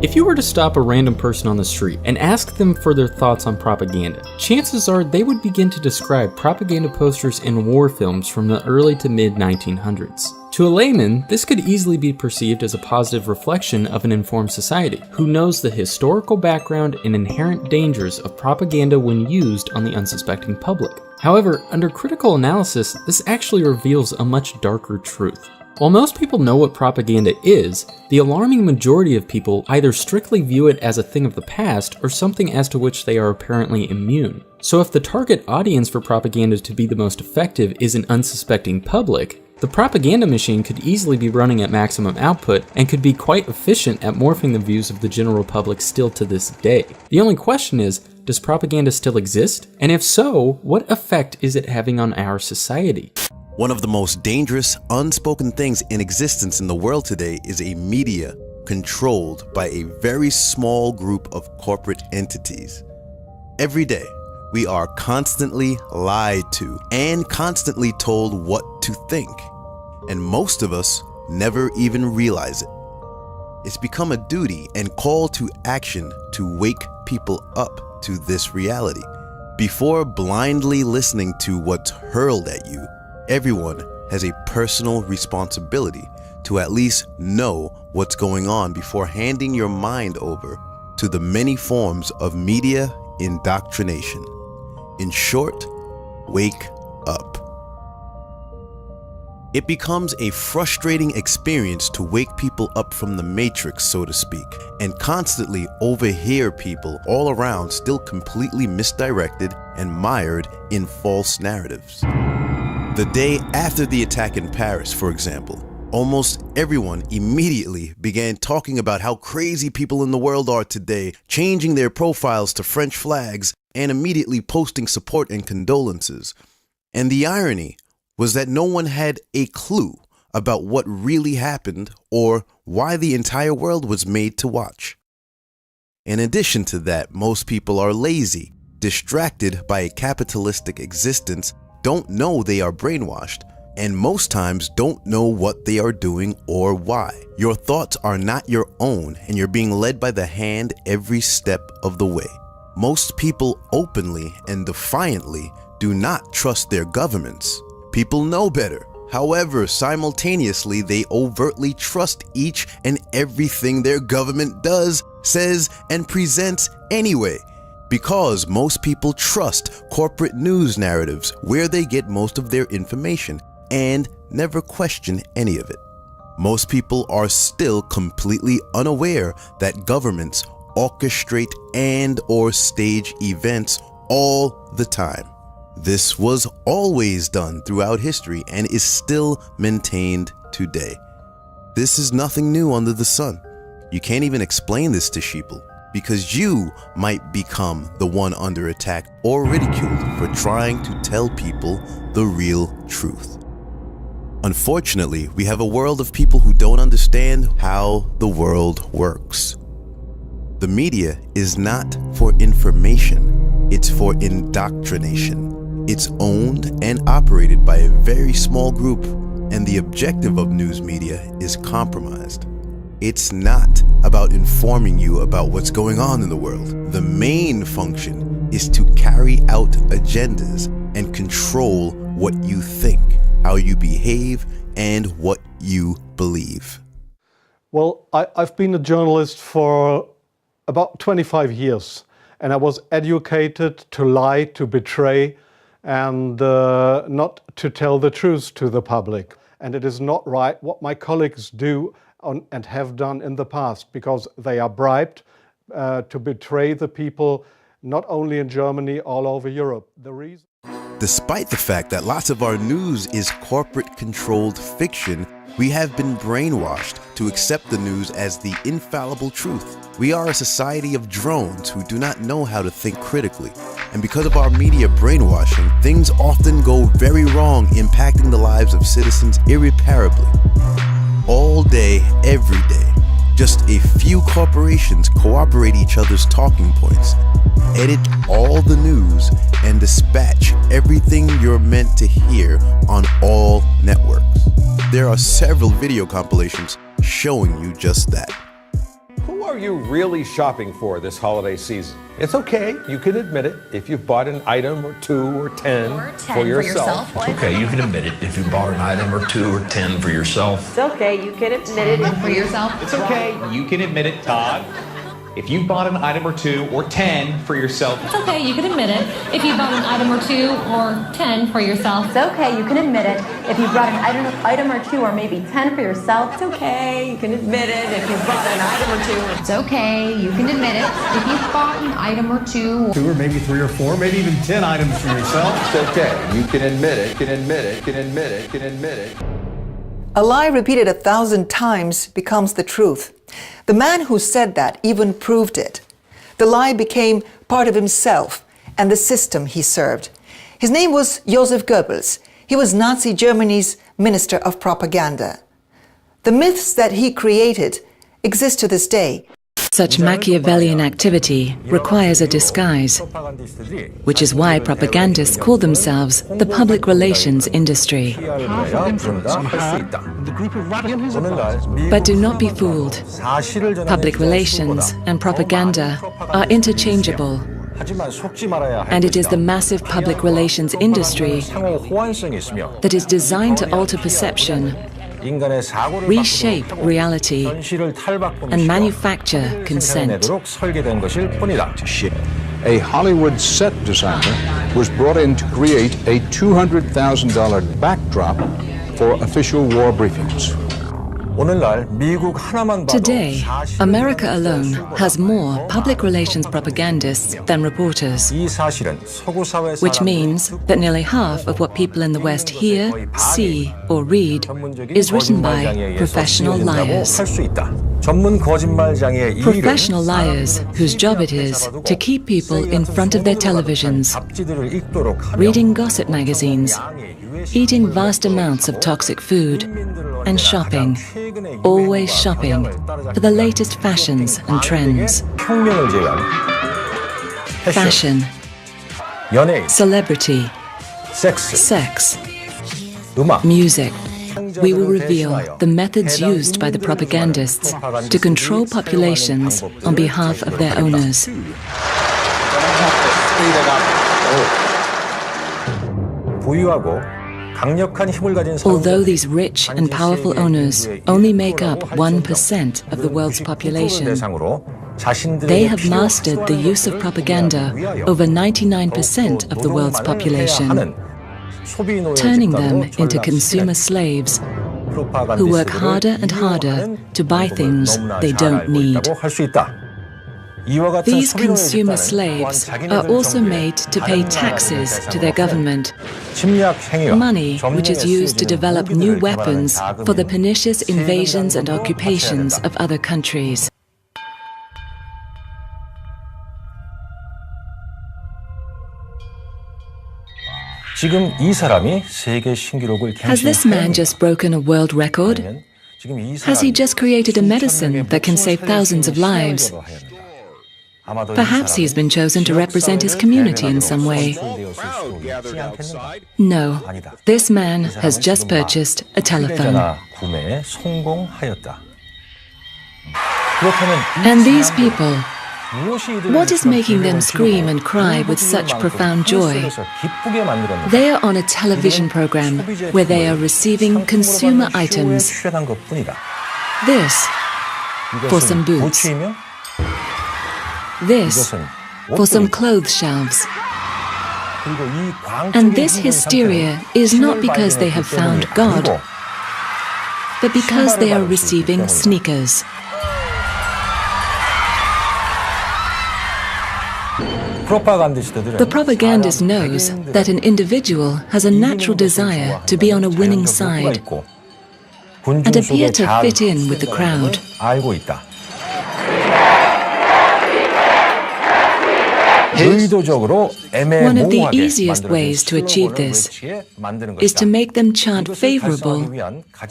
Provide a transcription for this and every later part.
If you were to stop a random person on the street and ask them for their thoughts on propaganda, chances are they would begin to describe propaganda posters in war films from the early to mid 1900s. To a layman, this could easily be perceived as a positive reflection of an informed society, who knows the historical background and inherent dangers of propaganda when used on the unsuspecting public. However, under critical analysis, this actually reveals a much darker truth. While most people know what propaganda is, the alarming majority of people either strictly view it as a thing of the past or something as to which they are apparently immune. So if the target audience for propaganda to be the most effective is an unsuspecting public, the propaganda machine could easily be running at maximum output and could be quite efficient at morphing the views of the general public still to this day. The only question is, does propaganda still exist? And if so, what effect is it having on our society? One of the most dangerous, unspoken things in existence in the world today is a media controlled by a very small group of corporate entities. Every day, we are constantly lied to and constantly told what to think, and most of us never even realize it. It's become a duty and call to action to wake people up to this reality. Before blindly listening to what's hurled at you, everyone has a personal responsibility to at least know what's going on before handing your mind over to the many forms of media indoctrination. In short, wake up. It becomes a frustrating experience to wake people up from the matrix, so to speak, and constantly overhear people all around still completely misdirected and mired in false narratives. The day after the attack in Paris, for example, almost everyone immediately began talking about how crazy people in the world are today, changing their profiles to French flags and immediately posting support and condolences. And the irony was that no one had a clue about what really happened or why the entire world was made to watch. In addition to that, most people are lazy, distracted by a capitalistic existence, don't know they are brainwashed, and most times don't know what they are doing or why. Your thoughts are not your own, and you're being led by the hand every step of the way. Most people openly and defiantly do not trust their governments. People know better. However, simultaneously, they overtly trust each and everything their government does, says, and presents anyway. Because most people trust corporate news narratives where they get most of their information and never question any of it. Most people are still completely unaware that governments orchestrate and/or stage events all the time. This was always done throughout history and is still maintained today. This is nothing new under the sun. You can't even explain this to sheeple, because you might become the one under attack or ridiculed for trying to tell people the real truth. Unfortunately, we have a world of people who don't understand how the world works. The media is not for information, it's for indoctrination. It's owned and operated by a very small group, and the objective of news media is compromised. It's not about informing you about what's going on in the world. The main function is to carry out agendas and control what you think, how you behave, and what you believe. Well, I've been a journalist for about 25 years, and I was educated to lie, to betray, and not to tell the truth to the public. And it is not right what my colleagues do and have done in the past, because they are bribed to betray the people, not only in Germany, all over Europe. Despite the fact that lots of our news is corporate-controlled fiction, we have been brainwashed to accept the news as the infallible truth. We are a society of drones who do not know how to think critically. And because of our media brainwashing, things often go very wrong, impacting the lives of citizens irreparably. All day, every day, just a few corporations cooperate each other's talking points, edit all the news, and dispatch everything you're meant to hear on all networks. There are several video compilations showing you just that. Who are you really shopping for this holiday season? It's okay, you can admit it if you've bought an item or 2 or 10, for yourself. It's okay, you can admit it if you bought an item or 2 or 10 for yourself. It's okay, you can admit it for yourself. It's okay, you can admit it, Todd. If you bought an item or 2 or 10 for yourself. It's okay, you can admit it. If you bought an item or 2 or 10 for yourself. It's okay, you can admit it. If you brought an item or 2 or maybe 10 for yourself. It's okay, you can admit it. If you bought an item or 2. It's okay, you can admit it. If you bought an item or 2. 2 or maybe 3 or 4, maybe even 10 items for yourself. It's okay, you can admit it, can admit it, can admit it, can admit it. A lie repeated 1,000 times becomes the truth. The man who said that even proved it. The lie became part of himself and the system he served. His name was Joseph Goebbels. He was Nazi Germany's Minister of Propaganda. The myths that he created exist to this day. Such Machiavellian activity requires a disguise, which is why propagandists call themselves the public relations industry. But do not be fooled. Public relations and propaganda are interchangeable, and it is the massive public relations industry that is designed to alter perception, reshape reality, and manufacture consent. A Hollywood set designer was brought in to create a $200,000 backdrop for official war briefings. Today, America alone has more public relations propagandists than reporters, which means that nearly half of what people in the West hear, see, or read is written by professional liars. Professional liars whose job it is to keep people in front of their televisions, reading gossip magazines, eating vast amounts of toxic food, and shopping, always shopping, for the latest fashions and trends. Fashion, celebrity, sex, music. We will reveal the methods used by the propagandists to control populations on behalf of their owners. Although these rich and powerful owners only make up 1% of the world's population, they have mastered the use of propaganda over 99% of the world's population, turning them into consumer slaves who work harder and harder to buy things they don't need. These consumer slaves are also made to pay taxes to their government, money which is used to develop new weapons for the pernicious invasions and occupations of other countries. Has this man just broken a world record? Has he just created a medicine that can save thousands of lives? Perhaps he's been chosen to represent his community in some way. No, this man has just purchased a telephone. And these people, what is making them scream and cry with such profound joy? They are on a television program where they are receiving consumer items. This for some boots. This for some clothes shelves. And this hysteria is not because they have found God, but because they are receiving sneakers. The propagandist knows that an individual has a natural desire to be on a winning side and appear to fit in with the crowd. One of the easiest ways to achieve this is to make them chant favorable,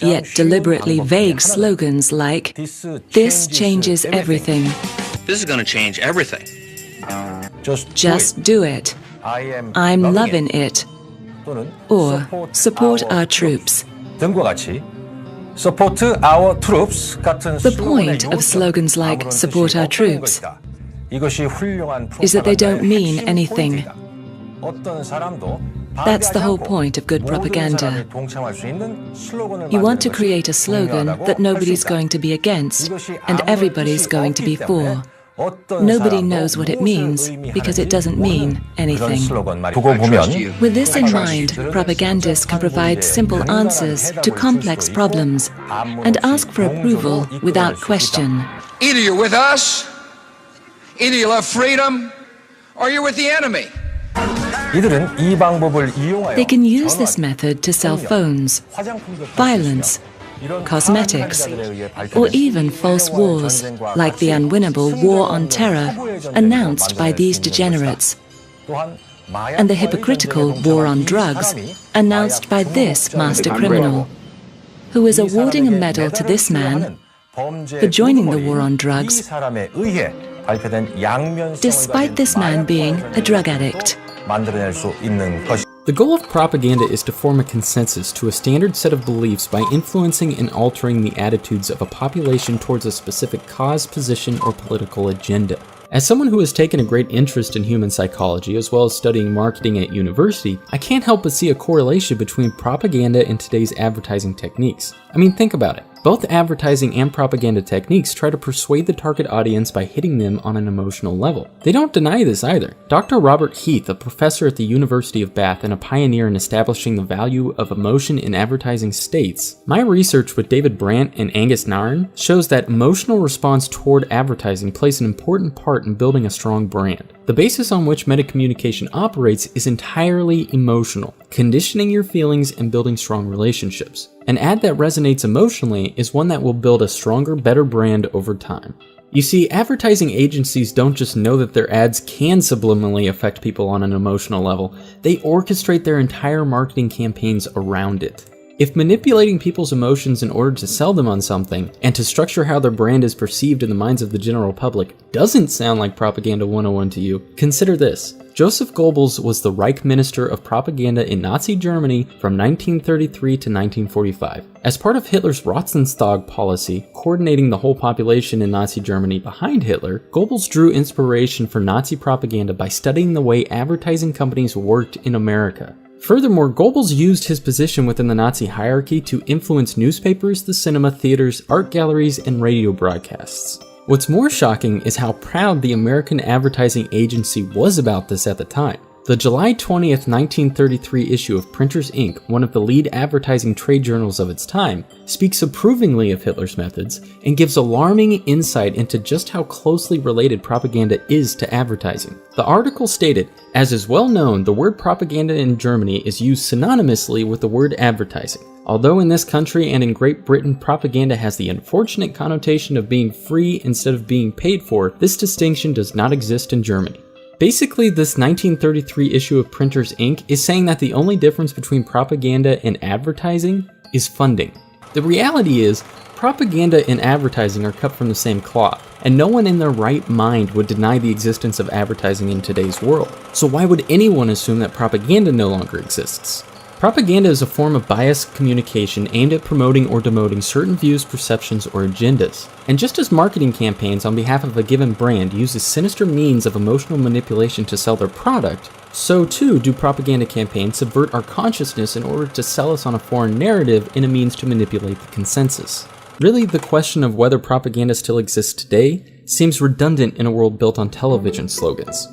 yet deliberately vague slogans like, "This changes everything." This is going to change everything. Just do it. I'm loving it. Or support our troops. The point of slogans like support our troops is that they don't mean anything. That's the whole point of good propaganda. You want to create a slogan that nobody's going to be against and everybody's going to be for. Nobody knows what it means because it doesn't mean anything. With this in mind, propagandists can provide simple answers to complex problems and ask for approval without question. Either you're with us, either you love freedom, or you're with the enemy. They can use this method to sell phones, violence, cosmetics, or even false wars, like the unwinnable war on terror announced by these degenerates, and the hypocritical war on drugs announced by this master criminal, who is awarding a medal to this man for joining the war on drugs, despite this man being a drug addict. The goal of propaganda is to form a consensus to a standard set of beliefs by influencing and altering the attitudes of a population towards a specific cause, position, or political agenda. As someone who has taken a great interest in human psychology as well as studying marketing at university, I can't help but see a correlation between propaganda and today's advertising techniques. I mean, think about it. Both advertising and propaganda techniques try to persuade the target audience by hitting them on an emotional level. They don't deny this either. Dr. Robert Heath, a professor at the University of Bath and a pioneer in establishing the value of emotion in advertising, states, "My research with David Brandt and Angus Nairn shows that emotional response toward advertising plays an important part in building a strong brand. The basis on which metacommunication operates is entirely emotional, conditioning your feelings and building strong relationships. An ad that resonates emotionally is one that will build a stronger, better brand over time." You see, advertising agencies don't just know that their ads can subliminally affect people on an emotional level, they orchestrate their entire marketing campaigns around it. If manipulating people's emotions in order to sell them on something, and to structure how their brand is perceived in the minds of the general public, doesn't sound like Propaganda 101 to you, consider this. Joseph Goebbels was the Reich Minister of Propaganda in Nazi Germany from 1933 to 1945. As part of Hitler's Rotzenstab policy, coordinating the whole population in Nazi Germany behind Hitler, Goebbels drew inspiration for Nazi propaganda by studying the way advertising companies worked in America. Furthermore, Goebbels used his position within the Nazi hierarchy to influence newspapers, the cinema, theaters, art galleries, and radio broadcasts. What's more shocking is how proud the American Advertising Agency was about this at the time. The July 20th, 1933 issue of Printers, Inc., one of the lead advertising trade journals of its time, speaks approvingly of Hitler's methods and gives alarming insight into just how closely related propaganda is to advertising. The article stated, "As is well known, the word propaganda in Germany is used synonymously with the word advertising. Although in this country and in Great Britain propaganda has the unfortunate connotation of being free instead of being paid for, this distinction does not exist in Germany." Basically, this 1933 issue of Printers, Inc. is saying that the only difference between propaganda and advertising is funding. The reality is, propaganda and advertising are cut from the same cloth, and no one in their right mind would deny the existence of advertising in today's world. So why would anyone assume that propaganda no longer exists? Propaganda is a form of biased communication aimed at promoting or demoting certain views, perceptions, or agendas. And just as marketing campaigns on behalf of a given brand use a sinister means of emotional manipulation to sell their product, so too do propaganda campaigns subvert our consciousness in order to sell us on a foreign narrative in a means to manipulate the consensus. Really, the question of whether propaganda still exists today seems redundant in a world built on television slogans.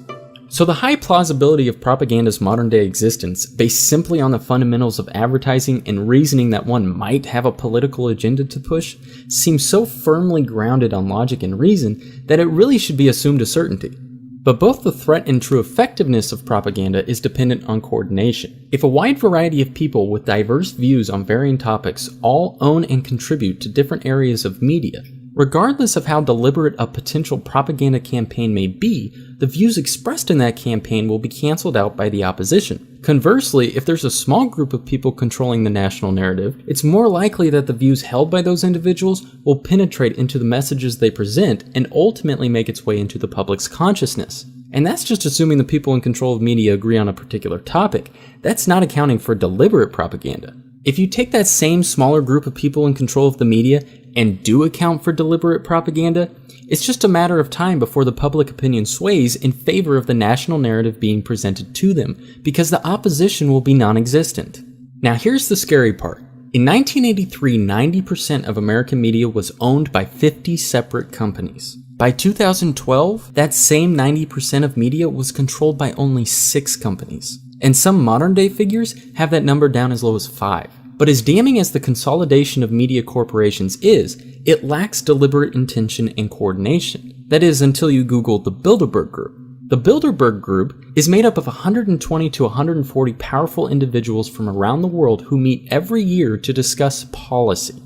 So the high plausibility of propaganda's modern-day existence, based simply on the fundamentals of advertising and reasoning that one might have a political agenda to push, seems so firmly grounded on logic and reason that it really should be assumed a certainty. But both the threat and true effectiveness of propaganda is dependent on coordination. If a wide variety of people with diverse views on varying topics all own and contribute to different areas of media, regardless of how deliberate a potential propaganda campaign may be, the views expressed in that campaign will be cancelled out by the opposition. Conversely, if there's a small group of people controlling the national narrative, it's more likely that the views held by those individuals will penetrate into the messages they present and ultimately make its way into the public's consciousness. And that's just assuming the people in control of media agree on a particular topic. That's not accounting for deliberate propaganda. If you take that same smaller group of people in control of the media and do account for deliberate propaganda, it's just a matter of time before the public opinion sways in favor of the national narrative being presented to them, because the opposition will be non-existent. Now here's the scary part. In 1983, 90% of American media was owned by 50 separate companies. By 2012, that same 90% of media was controlled by only 6 companies. And some modern-day figures have that number down as low as 5. But as damning as the consolidation of media corporations is, it lacks deliberate intention and coordination. That is, until you Google the Bilderberg Group. The Bilderberg Group is made up of 120 to 140 powerful individuals from around the world who meet every year to discuss policy.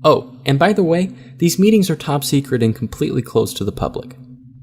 Oh, and by the way, these meetings are top secret and completely closed to the public.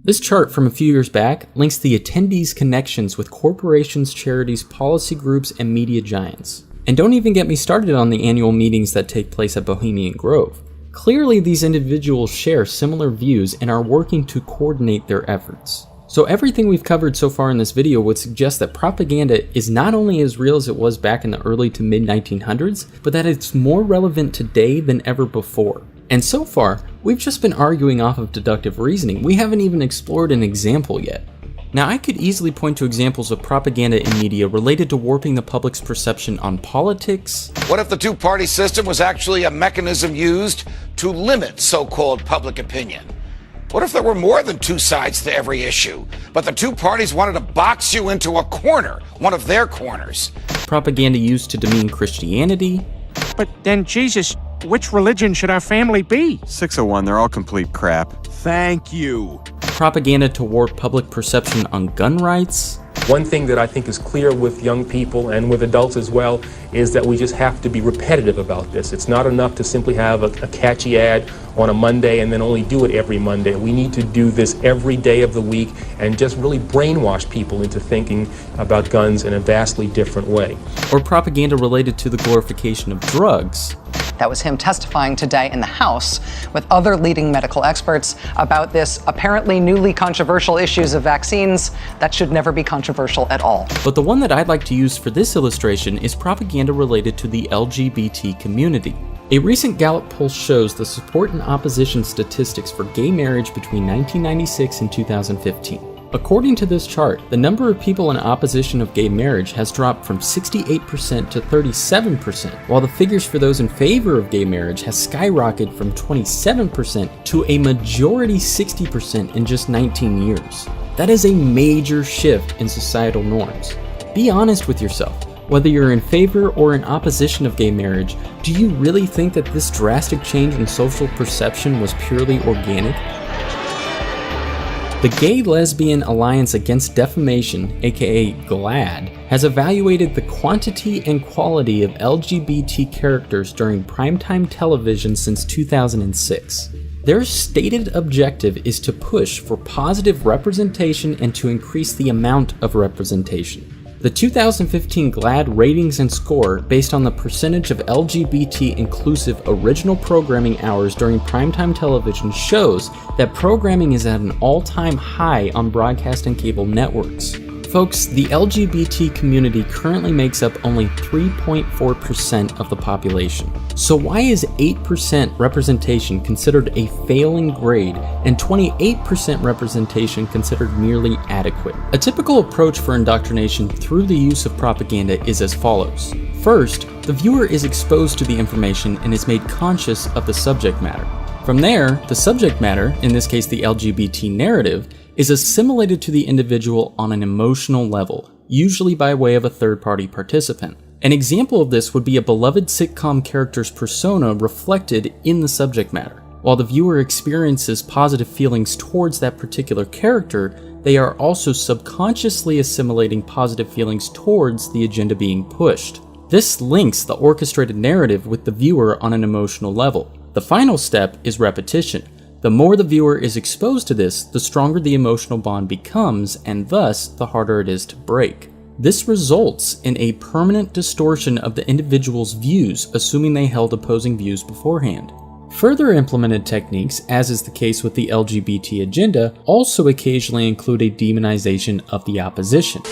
This chart from a few years back links the attendees' connections with corporations, charities, policy groups, and media giants. And don't even get me started on the annual meetings that take place at Bohemian Grove. Clearly, these individuals share similar views and are working to coordinate their efforts. So everything we've covered so far in this video would suggest that propaganda is not only as real as it was back in the early to mid 1900s, but that it's more relevant today than ever before. And so far, we've just been arguing off of deductive reasoning. We haven't even explored an example yet. Now, I could easily point to examples of propaganda in media related to warping the public's perception on politics. What if the two-party system was actually a mechanism used to limit so-called public opinion? What if there were more than 2 sides to every issue, but the 2 parties wanted to box you into a corner, one of their corners? Propaganda used to demean Christianity. But then, Jesus, which religion should our family be? 601, they're all complete crap. Thank you. Propaganda to warp public perception on gun rights. One thing that I think is clear with young people and with adults as well is that we just have to be repetitive about this. It's not enough to simply have a catchy ad on a Monday and then only do it every Monday. We need to do this every day of the week and just really brainwash people into thinking about guns in a vastly different way. Or propaganda related to the glorification of drugs. That was him testifying today in the House with other leading medical experts about this apparently newly controversial issues of vaccines that should never be controversial at all. But the one that I'd like to use for this illustration is propaganda related to the LGBT community. A recent Gallup poll shows the support and opposition statistics for gay marriage between 1996 and 2015. According to this chart, the number of people in opposition of gay marriage has dropped from 68% to 37%, while the figures for those in favor of gay marriage has skyrocketed from 27% to a majority 60% in just 19 years. That is a major shift in societal norms. Be honest with yourself. Whether you're in favor or in opposition of gay marriage, do you really think that this drastic change in social perception was purely organic? The Gay Lesbian Alliance Against Defamation, aka GLAAD, has evaluated the quantity and quality of LGBT characters during primetime television since 2006. Their stated objective is to push for positive representation and to increase the amount of representation. The 2015 GLAAD ratings and score, based on the percentage of LGBT-inclusive original programming hours during primetime television, shows that programming is at an all-time high on broadcast and cable networks. Folks, the LGBT community currently makes up only 3.4% of the population. So why is 8% representation considered a failing grade and 28% representation considered merely adequate? A typical approach for indoctrination through the use of propaganda is as follows. First, the viewer is exposed to the information and is made conscious of the subject matter. From there, the subject matter, in this case the LGBT narrative, is assimilated to the individual on an emotional level, usually by way of a third-party participant. An example of this would be a beloved sitcom character's persona reflected in the subject matter. While the viewer experiences positive feelings towards that particular character, they are also subconsciously assimilating positive feelings towards the agenda being pushed. This links the orchestrated narrative with the viewer on an emotional level. The final step is repetition. The more the viewer is exposed to this, the stronger the emotional bond becomes, and thus the harder it is to break. This results in a permanent distortion of the individual's views, assuming they held opposing views beforehand. Further implemented techniques, as is the case with the LGBT agenda, also occasionally include a demonization of the opposition.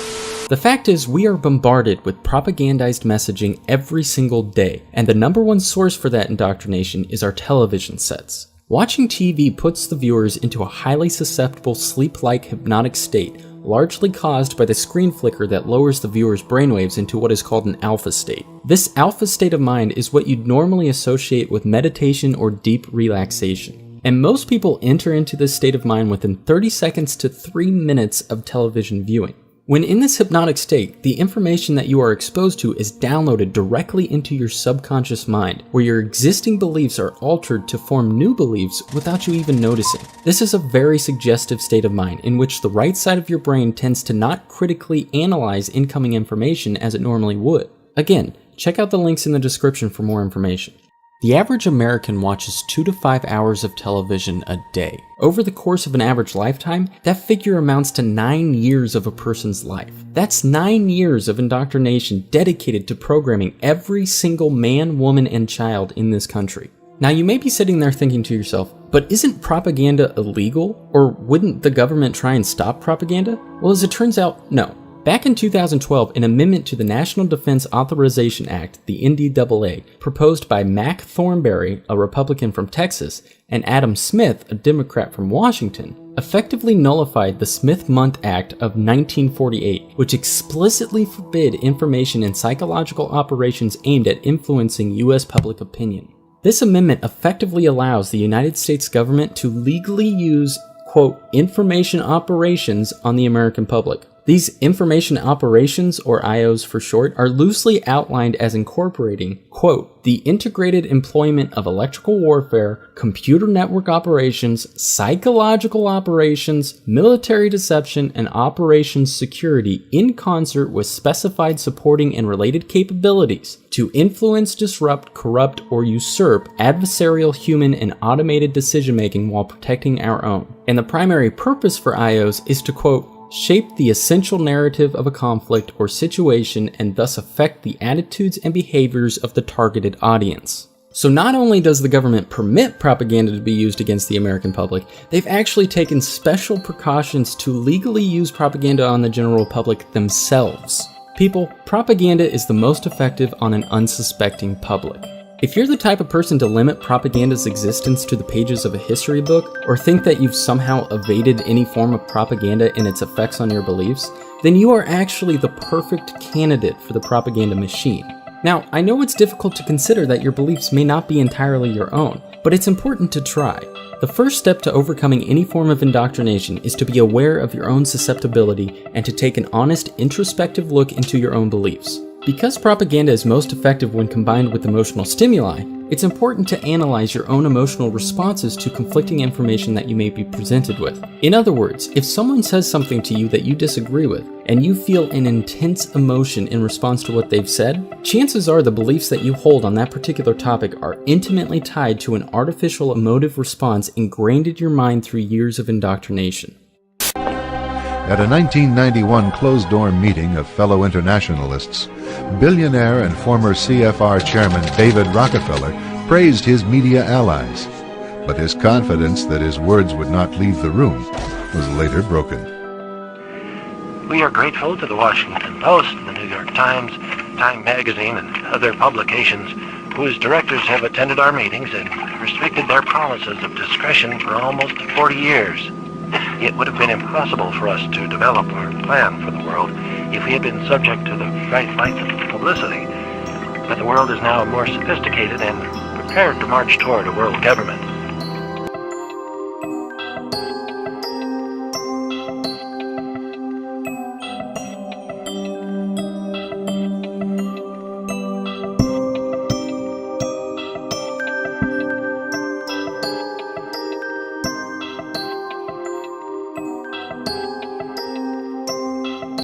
The fact is, we are bombarded with propagandized messaging every single day, and the number one source for that indoctrination is our television sets. Watching TV puts the viewers into a highly susceptible sleep-like hypnotic state, largely caused by the screen flicker that lowers the viewer's brainwaves into what is called an alpha state. This alpha state of mind is what you'd normally associate with meditation or deep relaxation. And most people enter into this state of mind within 30 seconds to 3 minutes of television viewing. When in this hypnotic state, the information that you are exposed to is downloaded directly into your subconscious mind, where your existing beliefs are altered to form new beliefs without you even noticing. This is a very suggestive state of mind in which the right side of your brain tends to not critically analyze incoming information as it normally would. Again, check out the links in the description for more information. The average American watches 2 to 5 hours of television a day. Over the course of an average lifetime, that figure amounts to 9 years of a person's life. That's 9 years of indoctrination dedicated to programming every single man, woman, and child in this country. Now you may be sitting there thinking to yourself, but isn't propaganda illegal? Or wouldn't the government try and stop propaganda? Well, as it turns out, no. Back in 2012, an amendment to the National Defense Authorization Act, the NDAA, proposed by Mac Thornberry, a Republican from Texas, and Adam Smith, a Democrat from Washington, effectively nullified the Smith-Mundt Act of 1948, which explicitly forbid information and psychological operations aimed at influencing U.S. public opinion. This amendment effectively allows the United States government to legally use, quote, information operations on the American public. These information operations, or IOs for short, are loosely outlined as incorporating, quote, the integrated employment of electrical warfare, computer network operations, psychological operations, military deception, and operations security in concert with specified supporting and related capabilities to influence, disrupt, corrupt, or usurp adversarial human and automated decision-making while protecting our own. And the primary purpose for IOs is to, quote, shape the essential narrative of a conflict or situation and thus affect the attitudes and behaviors of the targeted audience. So not only does the government permit propaganda to be used against the American public, they've actually taken special precautions to legally use propaganda on the general public themselves. People, propaganda is the most effective on an unsuspecting public. If you're the type of person to limit propaganda's existence to the pages of a history book, or think that you've somehow evaded any form of propaganda and its effects on your beliefs, then you are actually the perfect candidate for the propaganda machine. Now, I know it's difficult to consider that your beliefs may not be entirely your own, but it's important to try. The first step to overcoming any form of indoctrination is to be aware of your own susceptibility and to take an honest, introspective look into your own beliefs. Because propaganda is most effective when combined with emotional stimuli, it's important to analyze your own emotional responses to conflicting information that you may be presented with. In other words, if someone says something to you that you disagree with, and you feel an intense emotion in response to what they've said, chances are the beliefs that you hold on that particular topic are intimately tied to an artificial emotive response ingrained in your mind through years of indoctrination. At a 1991 closed-door meeting of fellow internationalists, billionaire and former CFR chairman David Rockefeller praised his media allies, but his confidence that his words would not leave the room was later broken. We are grateful to the Washington Post, the New York Times, Time Magazine, and other publications whose directors have attended our meetings and restricted their promises of discretion for almost 40 years. It would have been impossible for us to develop our plan for the world if we had been subject to the bright lights of publicity. But the world is now more sophisticated and prepared to march toward a world government.